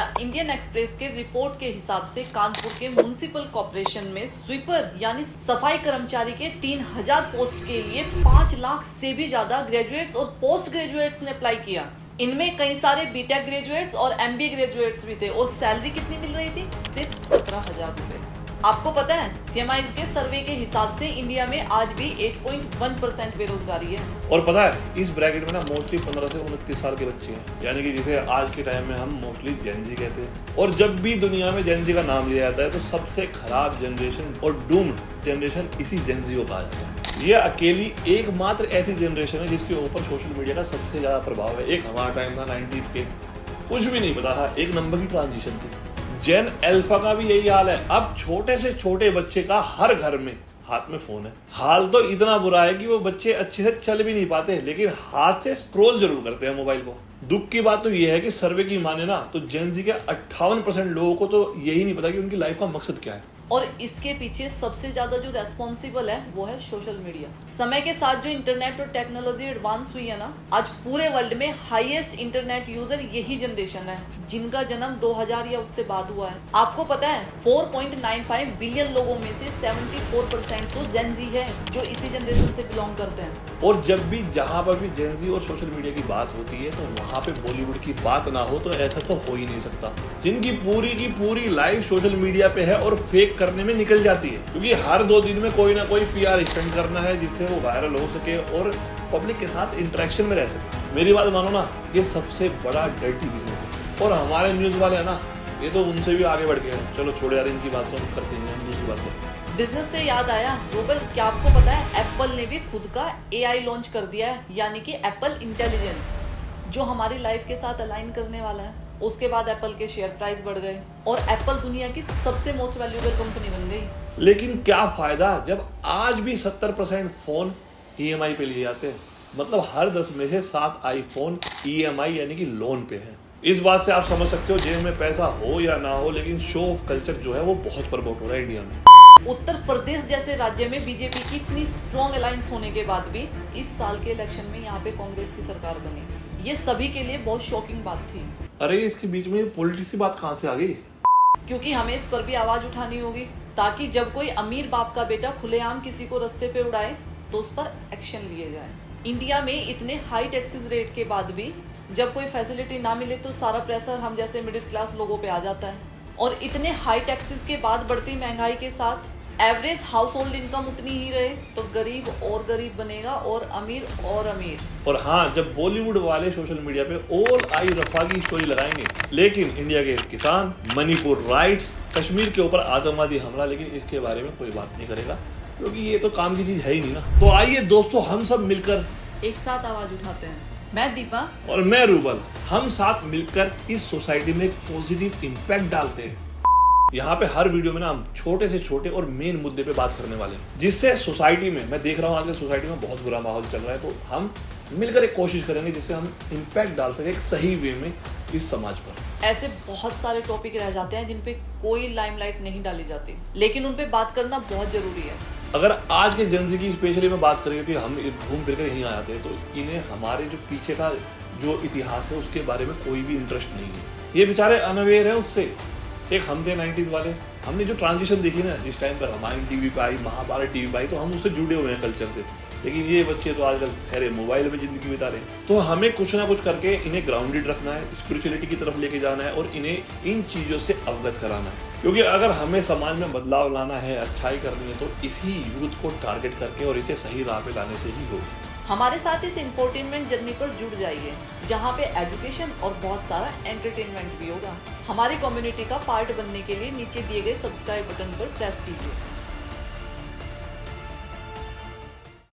The Indian express के report के हिसाब से कानपुर के म्युनिसिपल कॉर्पोरेशन में स्वीपर यानी सफाई कर्मचारी के 3000 पोस्ट के लिए 5 लाख से भी ज्यादा ग्रेजुएट्स और पोस्ट ग्रेजुएट्स ने अप्लाई किया। इनमें कई सारे बीटेक ग्रेजुएट्स और एमबीए ग्रेजुएट्स भी थे और सैलरी कितनी मिल रही थी? सिर्फ 17,000 रुपए। आपको पता है CMIS के सर्वे के हिसाब से इंडिया में आज भी 8.1% बेरोजगारी है। और पता है इस ब्रैकेट में ना मोस्टली 15 से 29 साल के बच्चे हैं, यानी कि जिसे आज के टाइम में हम मोस्टली जेनजी कहते हैं। और जब भी दुनिया में जेनजी का नाम लिया जाता है तो सबसे खराब जनरेशन और डूम्ड जनरेशन इसी जेनजी को कहा जाता है। ये अकेली एकमात्र ऐसी जनरेशन है जिसके ऊपर सोशल मीडिया का सबसे ज्यादा प्रभाव है। एक हमारा टाइम था 90s के, कुछ भी नहीं पता था, एक नंबर की ट्रांजिशन थी। जेन अल्फा का भी यही हाल है। अब छोटे से छोटे बच्चे का हर घर में हाथ में फोन है। हाल तो इतना बुरा है कि वो बच्चे अच्छे से चल भी नहीं पाते, लेकिन हाथ से स्क्रॉल जरूर करते हैं मोबाइल को। दुख की बात तो ये है कि सर्वे की माने ना तो जेन जी के 58% लोगों को तो यही नहीं पता कि उनकी लाइफ का मकसद क्या है। और इसके पीछे सबसे ज्यादा जो रेस्पॉन्सिबल है वो है सोशल मीडिया। समय के साथ जो इंटरनेट और टेक्नोलॉजी एडवांस हुई है ना, आज पूरे वर्ल्ड में हाईएस्ट इंटरनेट यूजर यही जनरेशन है जिनका जन्म 2000 या उससे बाद हुआ है। आपको पता है 4.95 बिलियन लोगों में से 74% तो जेन जी है जो इसी जनरेशन से बिलोंग करते हैं। और जब भी जहां पर भी जेन जी और सोशल मीडिया की बात होती है तो वहां पे बॉलीवुड की बात ना हो तो ऐसा तो हो ही नहीं सकता। जिनकी पूरी की पूरी लाइफ सोशल मीडिया पे है और फेक करने में निकल जाती है, क्योंकि हर 2 दिन में कोई ना कोई PR स्टंट करना है जिससे वो वायरल हो सके और पब्लिक के साथ इंटरेक्शन में रह सके। मेरी बात मानो ना, ये सबसे बड़ा डर्टी बिजनेस है। और हमारे न्यूज वाले है ना, ये तो उनसे भी आगे बढ़ गए हैं। चलो छोड़ यार, इनकी बात तो हम करते हैं, न्यूज की बात करते हैं। बिजनेस से याद आया रूबल, क्या आपको पता है एप्पल ने भी खुद का AI लॉन्च कर दिया है, यानी कि एप्पल इंटेलिजेंस, जो हमारी लाइफ के साथ अलाइन करने वाला है। उसके बाद एप्पल के शेयर प्राइस बढ़ गए और एप्पल दुनिया की सबसे मोस्ट वैल्यूएबल कंपनी बन गई। लेकिन क्या फायदा जब आज भी 70% फोन EMI पे लिए जाते हैं। मतलब हर 10 में से 7 आईफोन EMI यानी कि लोन पे है। इस बात से आप समझ सकते हो जेब में पैसा हो या ना हो, लेकिन शो ऑफ कल्चर जो है वो बहुत प्रमोट हो रहा है इंडिया में। उत्तर प्रदेश जैसे राज्य में बीजेपी की इतनी स्ट्रॉन्ग अलायंस होने के बाद भी इस साल के इलेक्शन में यहाँ पे कांग्रेस की सरकार बनी। ये सभी के लिए बहुत शॉकिंग बात थी। अरे इसके बीच में पॉलिटिक्स की बात कहाँ से आ गई? क्योंकि हमें इस पर भी आवाज उठानी होगी, ताकि जब कोई अमीर बाप का बेटा खुलेआम किसी को रास्ते पे उड़ाए तो उस पर एक्शन लिए जाए। इंडिया में इतने हाई टैक्सेस रेट के बाद भी जब कोई फैसिलिटी ना मिले तो सारा प्रेशर हम जैसे मिडिल क्लास लोगों पे आ जाता है। और इतने हाई टैक्सेस के बाद बढ़ती महंगाई के साथ एवरेज हाउस होल्ड इनकम उतनी ही रहे तो गरीब और गरीब बनेगा और अमीर और अमीर। और हाँ, जब बॉलीवुड वाले सोशल मीडिया पे ऑल आई रफा की स्टोरी लगाएंगे, लेकिन इंडिया के किसान, मणिपुर राइट्स, कश्मीर के ऊपर आतंकवादी हमला, लेकिन इसके बारे में कोई बात नहीं करेगा क्योंकि ये तो काम की चीज है ही नहीं ना। तो आइए दोस्तों, हम सब मिलकर एक साथ आवाज उठाते हैं। मैं दीपा और मैं रूबल, हम साथ मिलकर इस सोसाइटी में एक पॉजिटिव इम्पैक्ट डालते हैं। यहाँ पे हर वीडियो में ना हम छोटे से छोटे और मेन मुद्दे पे बात करने वाले हैं, जिससे सोसाइटी में, मैं देख रहा हूँ आजकल सोसाइटी में बहुत बुरा माहौल चल रहा है, तो हम मिलकर एक कोशिश करेंगे जिससे हम इम्पैक्ट डाल सके एक सही वे में इस समाज पर। ऐसे बहुत सारे टॉपिक रह जाते हैं जिन पे कोई लाइमलाइट नहीं डाली जाती, लेकिन उन पे बात करना बहुत जरूरी है। अगर आज के जेन जी की स्पेशली मैं बात करें कि हम घूम फिर कर यहीं आ जाते हैं, तो इन्हें हमारे जो पीछे का जो इतिहास है उसके बारे में कोई भी इंटरेस्ट नहीं है। ये बेचारे अनअवेयर हैं उससे। एक हम थे 90s वाले, हमने जो ट्रांजिशन देखी ना, जिस टाइम पर रामायण टीवी पे आई, महाभारत टीवी पे आई, तो हम उससे जुड़े हुए हैं कल्चर से। लेकिन ये बच्चे तो आजकल ठहरे मोबाइल में जिंदगी बिता रहे हैं। तो हमें कुछ ना कुछ करके इन्हें ग्राउंडेड रखना है, स्पिरिचुअलिटी की तरफ लेके जाना है और इन्हें इन चीजों से अवगत कराना है। क्योंकि अगर हमें समाज में बदलाव लाना है, अच्छाई करनी है, तो इसी यूथ को टारगेट करके और इसे सही राह पे लाने से ही होगी। हमारे साथ इस इंफोटेनमेंट जर्नी पर जुड़ जाइए, जहाँ पे एजुकेशन और बहुत सारा एंटरटेनमेंट भी होगा। हमारी कम्युनिटी का पार्ट बनने के लिए नीचे दिए गए सब्सक्राइब बटन पर प्रेस कीजिए।